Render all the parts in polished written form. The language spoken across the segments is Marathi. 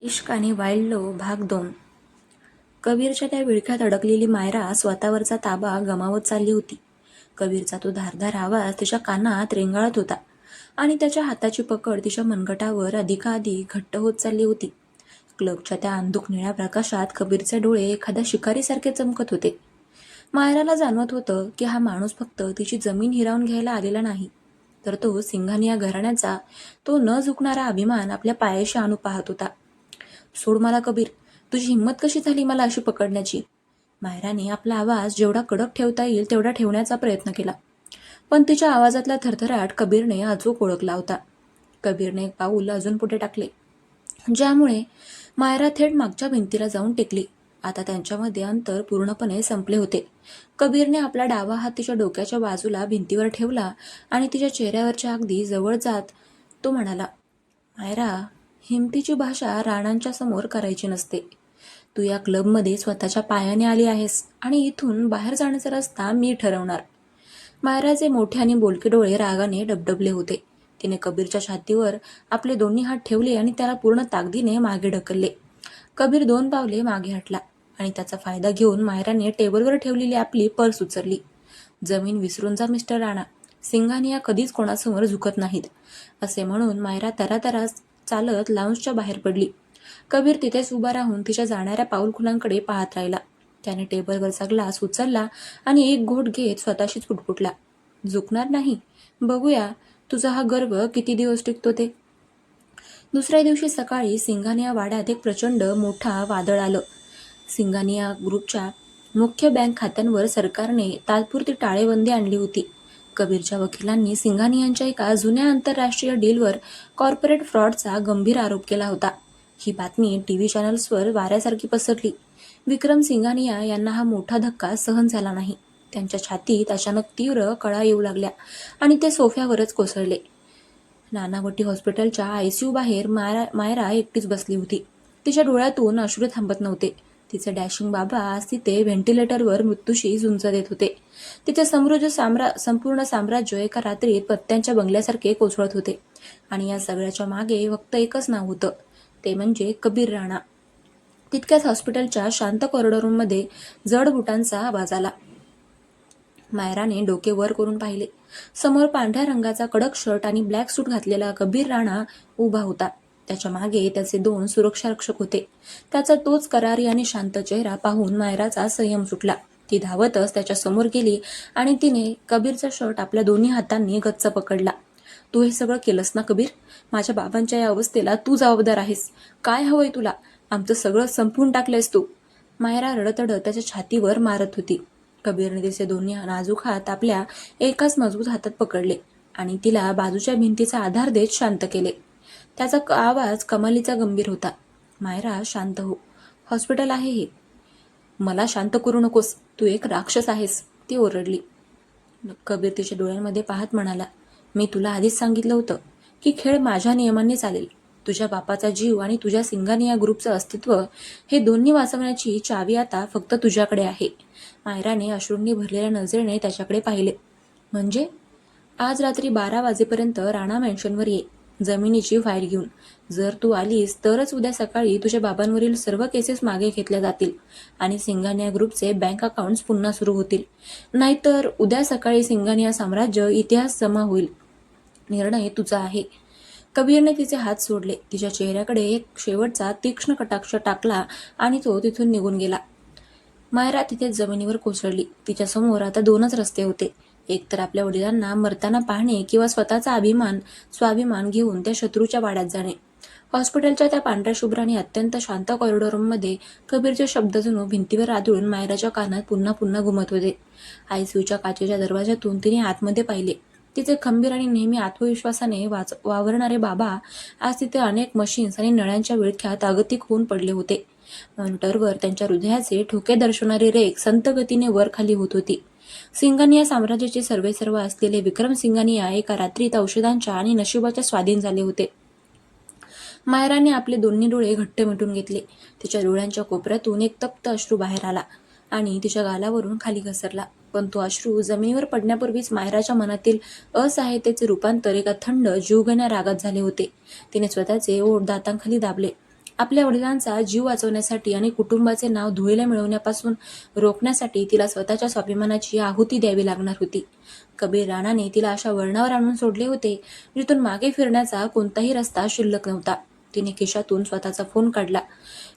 इश्क आणि वाईल्ड लव्ह भाग 2. कबीरच्या त्या विळख्यात अडकलेली मायरा स्वतःवरचा ताबा गमावत चालली होती. कबीरचा तो धारदार आवाज तिच्या कानात रेंगाळत होता आणि त्याच्या हाताची पकड तिच्या मनगटावर अधिकाधिक घट्ट होत चालली होती. क्लबच्या त्या अंधुक निळ्या प्रकाशात कबीरचे डोळे एखाद्या शिकारीसारखे चमकत होते. मायराला जाणवत होतं की हा माणूस फक्त तिची जमीन हिरावून घ्यायला आलेला नाही, तर तो सिंघानिया घराण्याचा तो न झुकणारा अभिमान आपल्या पायाशी आणू पाहत होता. सोड मला कबीर, तुझी हिंमत कशी झाली मला अशी पकडण्याची? मायराने आपला आवाज जेवढा कडक ठेवता येईल तेवढा ठेवण्याचा प्रयत्न केला, पण तिच्या आवाजातला थरथराट कबीरने अचूक ओळखला होता. कबीरने एक पाऊल अजून पुढे टाकले, ज्यामुळे मायरा थेट मागच्या भिंतीला जाऊन टेकली. आता त्यांच्यामध्ये अंतर पूर्णपणे संपले होते. कबीरने आपला डावा हात तिच्या डोक्याच्या बाजूला भिंतीवर ठेवला आणि तिच्या चेहऱ्यावरच्या अगदी जवळ जात तो म्हणाला, मायरा, हिमतीची भाषा राणांच्या समोर करायची नसते. तू या क्लबमध्ये स्वतःच्या पायाने आली आहेस आणि इथून बाहेर जाण्याचा रस्ता मी ठरवणार. मायराचे मोठे आणि बोलके डोळे रागाने डबडबले होते. तिने कबीरच्या छातीवर आपले दोन्ही हात ठेवले आणि त्याला पूर्ण ताकदीने मागे ढकलले. कबीर 2 पावले मागे हटला आणि त्याचा फायदा घेऊन मायराने टेबलवर ठेवलेली आपली पर्स उचलली. जमीन विसरून जा मिस्टर राणा, सिंघानिया कधीच कोणासमोर झुकत नाहीत, असे म्हणून मायरा तरातरा चालत लाऊंजच्या बाहेर पडली. कबीर तिथेच उभा राहून तिच्या जाणाऱ्या पाऊलखुलांकडे पाहत राहिला. त्याने टेबलवरचा ग्लास उचलला आणि एक घोट घेत स्वतःशीच पुटपुटला, झुकणार नाही? बघूया तुझा हा गर्व किती दिवस टिकतो ते. दुसऱ्या दिवशी सकाळी सिंघानिया वाड्यात एक प्रचंड मोठा वादळ आलं. सिंघानिया ग्रुपच्या मुख्य बँक खात्यांवर सरकारने तात्पुरती टाळेबंदी आणली होती. कबीरच्या वकिलांनी सिंघानियांच्या एका जुन्या आंतरराष्ट्रीय डीलवर कॉर्पोरेट फ्रॉडचा गंभीर आरोप केला होता. ही बातमी टीव्ही चॅनल्सवर वाऱ्यासारखी पसरली. विक्रम सिंघानिया यांना हा मोठा धक्का सहन झाला नाही. त्यांच्या छातीत अचानक तीव्र कळा येऊ लागल्या आणि ते सोफ्यावरच कोसळले. नानावटी हॉस्पिटलच्या आयसीयू बाहेर मायरा एकटीच बसली होती. तिच्या डोळ्यातून अश्रू थांबत नव्हते. तिचे डॅशिंग बाबा आज तिथे व्हेंटिलेटरवर मृत्यूशी झुंज देत होते. तिचे संपूर्ण साम्राज्य एका रात्रीत पत्त्यांच्या बंगल्यासारखे कोसळत होते आणि या सगळ्याच्या मागे फक्त एकच नाव होतं, ते म्हणजे कबीर राणा. तितक्याच हॉस्पिटलच्या शांत कॉरिडॉरमध्ये जड बुटांचा आवाज आला. मायराने डोके वर करून पाहिले. समोर पांढऱ्या रंगाचा कडक शर्ट आणि ब्लॅक सूट घातलेला कबीर राणा उभा होता. त्याच्या मागे त्याचे 2 सुरक्षारक्षक होते. त्याचा तोच करारी आणि शांत चेहरा पाहून मायराचा संयम सुटला. ती धावतच त्याच्या समोर गेली आणि तिने कबीरचा शर्ट आपल्या दोन्ही हातांनी गच्च पकडला. तू हे सगळं केलंस ना कबीर? माझ्या बाबांच्या या अवस्थेला तू जबाबदार आहेस. काय हवंय तुला? आमचं सगळं संपवून टाकलंयस तू. मायरा रडतडत त्याच्या छातीवर मारत होती. कबीरने तिचे दोन्ही नाजूक हात आपल्या एकाच मजबूत हातात पकडले आणि तिला बाजूच्या भिंतीचा आधार देत शांत केले. त्याचा आवाज कमालीचा गंभीर होता. मायरा, शांत हो. हॉस्पिटल आहे हे. मला शांत करू नकोस. तू एक राक्षस आहेस, ती ओरडली. कबीर तिच्या डोळ्यांमध्ये पाहत म्हणाला, मी तुला आधीच सांगितलं होतं की खेळ माझ्या नियमांनी चालेल. तुझ्या बापाचा जीव आणि तुझ्या सिंघानिया ग्रुपचं अस्तित्व हे दोन्ही वाचवण्याची चावी आता फक्त तुझ्याकडे आहे. मायराने अश्रूंनी भरलेल्या नजरेने त्याच्याकडे पाहिले. म्हणजे? आज रात्री 12 वाजेपर्यंत राणा मॅन्शनवर ये, जमिनीची फाईल घेऊन. जर तू आलीस तरच उद्या सकाळी तुझ्या बाबांवरील सर्व केसेस मागे घेतल्या जातील आणि सिंघानिया ग्रुपचे बँक अकाउंट्स पुन्हा सुरू होतील. नाहीतर उद्या सकाळी सिंघानिया साम्राज्य इतिहास जमा होईल. निर्णय तुझा आहे. कबीरने तिचे हात सोडले. तिच्या चेहऱ्याकडे एक शेवटचा तीक्ष्ण कटाक्ष टाकला आणि तो तिथून निघून गेला. मायरा तिथेच जमिनीवर कोसळली. तिच्यासमोर आता 2च रस्ते होते. एक तर आपल्या वडिलांना मरताना पाहणे किंवा स्वतःचा स्वाभिमान घेऊन त्या शत्रूच्या वाड्यात जाणे. हॉस्पिटलच्या त्या पांढऱ्या शुभ्र आणि अत्यंत शांत कॉरिडॉरमध्ये कबीरचे शब्द जणू भिंतीवर आदळून मायराच्या कानात पुन्हा पुन्हा घुमत होते. आयसीयूच्या काचेच्या दरवाजातून तिने आतमध्ये पाहिले. तिचे खंबीर आणि नेहमी आत्मविश्वासाने वावरणारे बाबा आज तिथे अनेक मशीन्स आणि नळ्यांच्या विळख्यात अगतिक होऊन पडले होते. मॉनिटरवर त्यांच्या हृदयाचे ठोके दर्शवणारी रेख संत गतीने वर खाली होत होती. सिंघानिया साम्राज्याचे सर्वेसर्वा असलेले विक्रम सिंघानिया एका रात्रीत औषधांच्या आणि नशिबाच्या स्वाधीन झाले होते. मायराने आपले दोन्ही डोळे घट्ट मिटून घेतले. तिच्या डोळ्यांच्या कोपऱ्यातून एक तप्त अश्रू बाहेर आला आणि तिच्या गालावरून खाली घसरला. पण तो अश्रू जमिनीवर पडण्यापूर्वीच मायराच्या मनातील असहायतेचे रूपांतर एका थंड जीवघेण्या रागात झाले होते. तिने स्वतःचे ओठ दातांखाली दाबले आपल्या वडिलांचा जीव वाचवण्यासाठी आणि कुटुंबाचे नाव धुळीला मिळवण्यापासून रोखण्यासाठी तिला स्वतःच्या स्वाभिमानाची आहुती द्यावी लागणार होती. कबीर राणाने तिला अशा वळणावर आणून सोडले होते जिथून मागे फिरण्याचा कोणताही रस्ता शिल्लक नव्हता. तिने खिशातून स्वतःचा फोन काढला,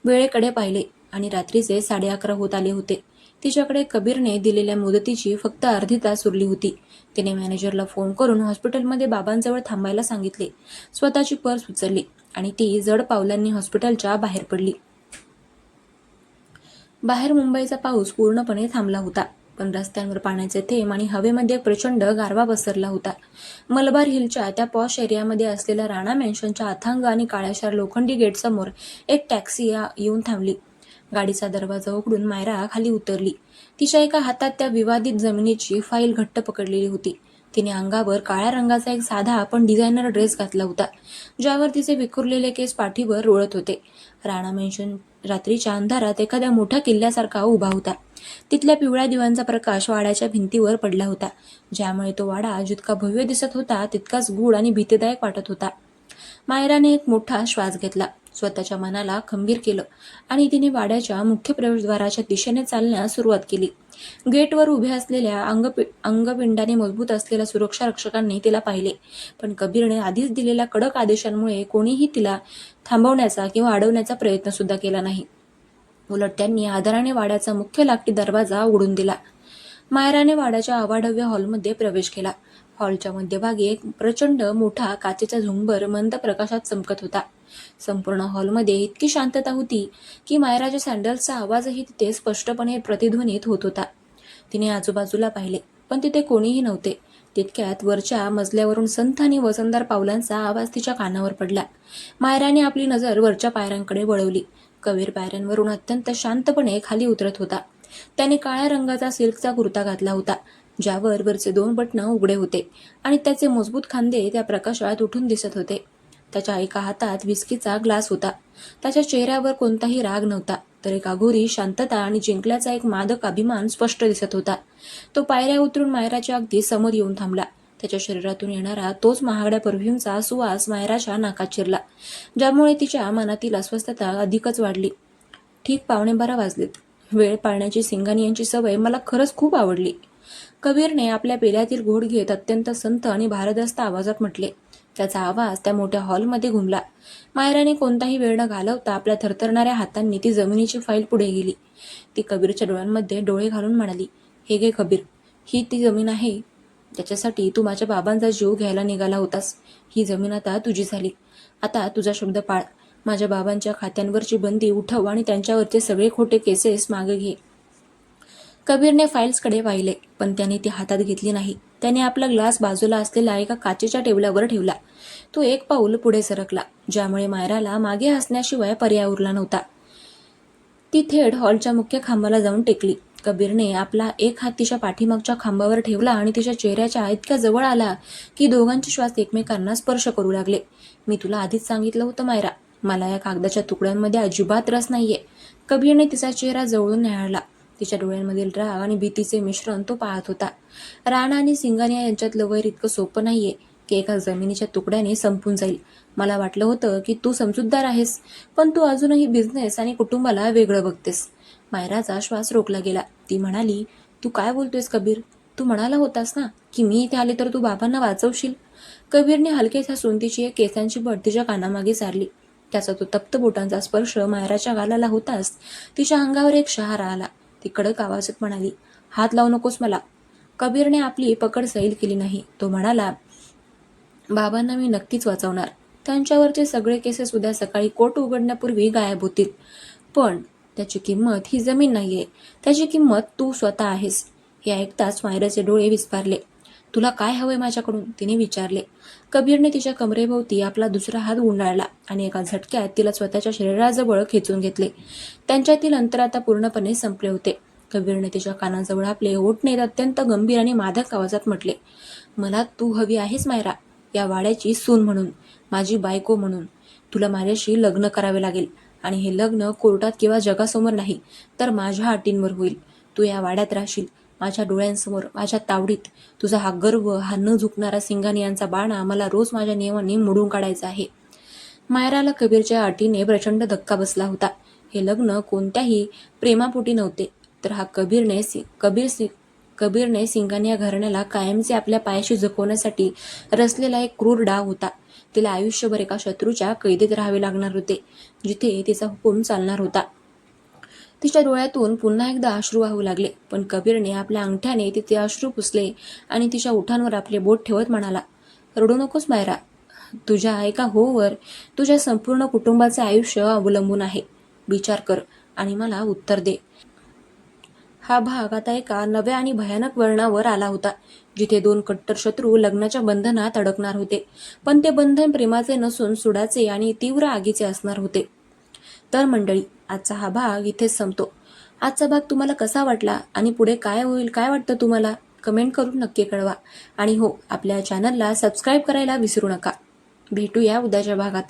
वेळेकडे पाहिले आणि रात्रीचे 11:30 होत आले होते. तिच्याकडे कबीरने दिलेल्या मुदतीची फक्त अर्धी तास उरली होती. तिने मॅनेजरला फोन करून हॉस्पिटलमध्ये बाबांजवळ थांबायला सांगितले. स्वतःची पर्स उचलली आणि ती जड पावलांनी हॉस्पिटलच्या बाहेर पडली. बाहेर मुंबईचा पाऊस पूर्णपणे थांबला होता, पण रस्त्यांवर पाण्याचे थेंब आणि हवेमध्ये प्रचंड गारवा पसरला होता. मलबार हिलच्या त्या पॉश एरियामध्ये असलेल्या राणा मॅन्शनच्या अथांग आणि काळ्याशार लोखंडी गेटसमोर एक टॅक्सी येऊन थांबली. गाडीचा दरवाजा उघडून मायरा खाली उतरली. तिच्या एका हातात त्या विवादित जमिनीची फाईल घट्ट पकडलेली होती. तिने अंगावर काळ्या रंगाचा एक साधा पण डिझायनर ड्रेस घातला होता, ज्यावर तिचे विखुरलेले केस पाठीवर रोळत होते. राणा मेन्शन रात्रीच्या अंधारात एखाद्या मोठ्या किल्ल्यासारखा उभा होता. तिथल्या पिवळ्या दिव्यांचा प्रकाश वाड्याच्या भिंतीवर पडला होता, ज्यामुळे तो वाडा जितका भव्य दिसत होता तितकाच गूढ आणि भीतीदायक वाटत होता. मायराने एक मोठा श्वास घेतला, स्वतःच्या मनाला खंबीर केलं आणि तिने वाड्याच्या मुख्य प्रवेशद्वाराच्या दिशेने चालण्यास सुरुवात केली. गेटवर उभे असलेल्या अंगपिंडाने मजबूत असलेल्या सुरक्षा रक्षकांनी तिला पाहिले, पण कबीरने आधीच दिलेल्या कडक आदेशांमुळे कोणीही तिला थांबवण्याचा किंवा अडवण्याचा प्रयत्न सुद्धा केला नाही. उलट त्यांनी आदराने वाड्याचा मुख्य लाकडी दरवाजा उघडून दिला. मायराने वाड्याच्या अवाढव्य हॉलमध्ये प्रवेश केला. हॉलच्या मध्यभागी एक प्रचंड मोठा काचेचा झुंबर मंद प्रकाशात चमकत होता. संपूर्ण हॉलमध्ये इतकी शांतता होती की मायराच्या सँडल्सचा आवाजही तिथे स्पष्टपणे प्रतिध्वनित होत होता. तिने आजूबाजूला पाहिले, पण तिथे कोणीही नव्हते. तितक्यात वरच्या मजल्यावरून संथ आणि वजनदार पावलांचा आवाज तिच्या कानावर पडला. मायराने आपली नजर वरच्या पायऱ्यांकडे वळवली. कबीर पायऱ्यांवरून अत्यंत शांतपणे खाली उतरत होता. त्याने काळ्या रंगाचा सिल्कचा कुर्ता घातला होता, ज्यावर वरचे 2 बटणं उघडे होते आणि त्याचे मजबूत खांदे त्या प्रकाशात उठून दिसत होते. त्याच्या एका हातात विस्कीचा ग्लास होता. त्याच्या चेहऱ्यावर कोणताही राग नव्हता, तर एक अघोरी शांतता आणि जिंकल्याचा एक मादक अभिमान स्पष्ट दिसत होता. तो पायऱ्या उतरून मायराच्या अगदी समोर येऊन थांबला. त्याच्या शरीरातून येणारा तोच महागड्या परफ्यूमचा सुवास मायराच्या नाकात शिरला, ज्यामुळे तिच्या मनातील अस्वस्थता अधिकच वाढली. ठीक 11:15 वाजलेत. वेळ पाळण्याची सिंघानियांची यांची सवय मला खरंच खूप आवडली. कबीरने आपल्या पेल्यातील घोट घेत अत्यंत संथ आणि भारदस्त आवाजात म्हटले. त्याचा आवाज त्या मोठ्या हॉलमध्ये घुमला. मायराने कोणताही वेळ न घालवता आपल्या थरथरणाऱ्या हातांनी ती जमिनीची फाईल पुढे गेली. ती कबीरच्या डोळ्यांमध्ये डोळे घालून म्हणाली, हे घे कबीर, ही ती जमीन आहे ज्याच्यासाठी तू माझ्या बाबांचा जीव घ्यायला निघाला होतास. ही जमीन आता तुझी झाली. आता तुझा शब्द पाळ. माझ्या बाबांच्या खात्यांवरची बंदी उठव आणि त्यांच्यावरचे सगळे खोटे केसेस मागे घे. कबीरने फाईल्सकडे पाहिले, पण त्याने ती हातात घेतली नाही. त्याने आपला ग्लास बाजूला असलेल्या एका काचेच्या टेबलावर ठेवला. तो एक पाऊल पुढे सरकला, ज्यामुळे मायराला मागे हसण्याशिवाय पर्याय उरला नव्हता. ती थेट हॉलच्या मुख्य खांबाला जाऊन टेकली. कबीरने आपला एक हात तिच्या पाठीमागच्या खांबावर ठेवला आणि तिच्या चेहऱ्याच्या इतक्या जवळ आला की दोघांचे श्वास एकमेकांना स्पर्श करू लागले. मी तुला आधीच सांगितलं होतं मायरा, मला या कागदाच्या तुकड्यांमध्ये अजिबात रस नाहीये. कबीरने तिचा चेहरा जवळून न्याहाळला. तिच्या डोळ्यांमधील राग आणि भीतीचे मिश्रण तो पाहत होता. राणा आणि सिंगानिया यांच्यातलं वैर इतकं सोपं नाहीये की एका जमिनीच्या तुकड्याने संपून जाईल. मला वाटलं होतं की तू समजूतदार आहेस, पण तू अजूनही बिझनेस आणि कुटुंबाला वेगळं बघतेस. मायराचा श्वास रोखला गेला. ती म्हणाली, तू काय बोलतोयस कबीर? तू म्हणाला होतास ना की मी इथे आले तर तू बाबांना वाचवशील. कबीरने हलकेच हसून तिची एक केसांची बट तिच्या कानामागे सारली. त्याचा तो तप्त बोटांचा स्पर्श मायराच्या गालाला होताच तिच्या अंगावर एक शहारा आला. ती कडक आवाजात म्हणाली, हात लावू नकोस मला. कबीरने आपली पकड सैल केली नाही. तो म्हणाला, बाबांना मी नक्कीच वाचवणार. त्यांच्यावरचे सगळे केसेस उद्या सकाळी कोर्ट उघडण्यापूर्वी गायब होतील. पण त्याची किंमत ही जमीन नाहीये, त्याची किंमत तू स्वतः आहेस. हे ऐकताच मायराचे डोळे विस्फारले. तुला काय हवंय माझ्याकडून? तिने विचारले. कबीरने तिच्या कमरेभोवती आपला दुसरा हात गुंडाळला आणि एका झटक्यात तिला स्वतःच्या शरीराजवळ खेचून घेतले. त्यांच्यातील अंतर आता पूर्णपणे संपले होते. कबीरने तिच्या कानाजवळ आपले ओठ नेत अत्यंत गंभीर आणि मादक आवाजात म्हटले, मला तू हवी आहेस मायरा, या वाड्याची सून म्हणून, माझी बायको म्हणून. तुला माझ्याशी लग्न करावे लागेल आणि हे लग्न कोर्टात किंवा जगासमोर नाही, तर माझ्या अटींवर होईल. तू या वाड्यात राहशील, माझ्या डोळ्यांसमोर, माझ्या तावडीत. तुझा हा गर्व, हा न झुकणारा सिंगानियांचा बाणा मला रोज माझ्या नियमाने मोडून काढायचा आहे. मायराला कबीरच्या अटीने प्रचंड धक्का बसला होता. हे लग्न कोणत्याही प्रेमापोटी नव्हते, तर हा कबीरने सिंघानिया या घराण्याला कायमचे आपल्या पायाशी झुकवण्यासाठी रचलेला एक क्रूर डाव होता. तिला आयुष्यभर एका शत्रूच्या कैदेत राहावे लागणार होते, जिथे तिचा हुकूम चालणार होता. तिच्या डोळ्यातून पुन्हा एकदा अश्रू वाहू लागले, पण कबीरने आपल्या अंगठ्याने तिचे अश्रू पुसले आणि तिच्या ओठांवर आपले बोट ठेवत म्हणाला, रडू नकोस मायरा. तुझ्या एका होवर तुझ्या संपूर्ण कुटुंबाचे आयुष्य अवलंबून आहे. विचार कर आणि मला उत्तर दे. हा भाग आता एका नव्या आणि भयानक वळणावर आला होता, जिथे दोन कट्टर शत्रू लग्नाच्या बंधनात अडकणार होते. पण ते बंधन प्रेमाचे नसून सुडाचे आणि तीव्र आगीचे असणार होते. तर मंडळी, आजचा हा भाग इथेच संपतो. आजचा भाग तुम्हाला कसा वाटला आणि पुढे काय होईल, काय वाटतं तुम्हाला, कमेंट करून नक्की कळवा. आणि हो, आपल्या चॅनलला सबस्क्राईब करायला विसरू नका. भेटूया उद्याच्या भागात.